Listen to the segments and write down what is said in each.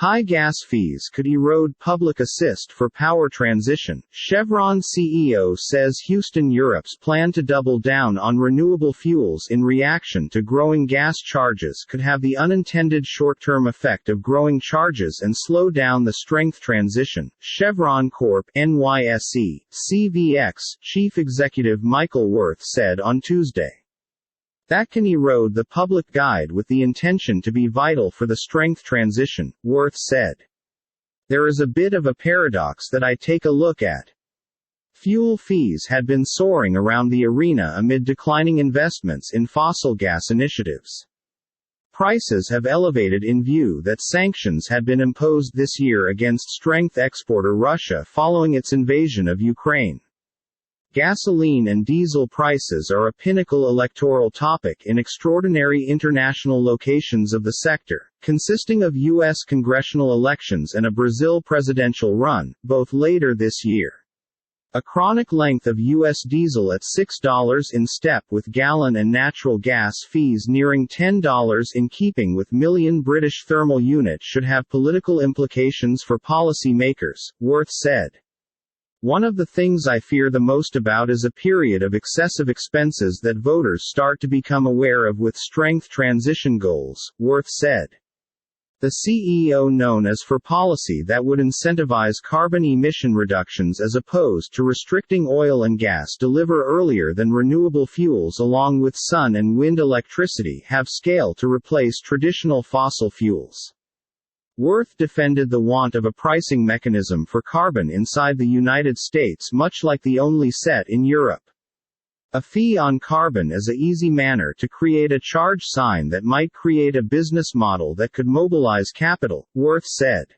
High gas fees could erode public assist for power transition. Chevron CEO says Houston, Europe's plan to double down on renewable fuels in reaction to growing gas charges could have the unintended short-term effect of growing charges and slow down the strength transition. Chevron Corp. NYSE, CVX, Chief Executive Michael Worth said on Tuesday. That can erode the public guide with the intention to be vital for the strength transition, Worth said. There is a bit of a paradox that I take a look at. Fuel fees had been soaring around the arena amid declining investments in fossil gas initiatives. Prices have elevated in view that sanctions had been imposed this year against strength exporter Russia following its invasion of Ukraine. Gasoline and diesel prices are a pinnacle electoral topic in extraordinary international locations of the sector, consisting of U.S. congressional elections and a Brazil presidential run, both later this year. A chronic length of U.S. diesel at $6 in step with gallon and natural gas fees nearing $10 in keeping with million British thermal units should have political implications for policy makers, Worth said. One of the things I fear the most about is a period of excessive expenses that voters start to become aware of with strength transition goals, Worth said. The CEO known as for policy that would incentivize carbon emission reductions as opposed to restricting oil and gas deliver earlier than renewable fuels along with sun and wind electricity have scale to replace traditional fossil fuels. Worth defended the want of a pricing mechanism for carbon inside the United States much like the only set in Europe. A fee on carbon is an easy manner to create a charge sign that might create a business model that could mobilize capital, Worth said.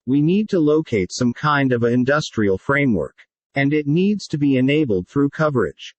We need to locate some kind of a industrial framework. And it needs to be enabled through coverage.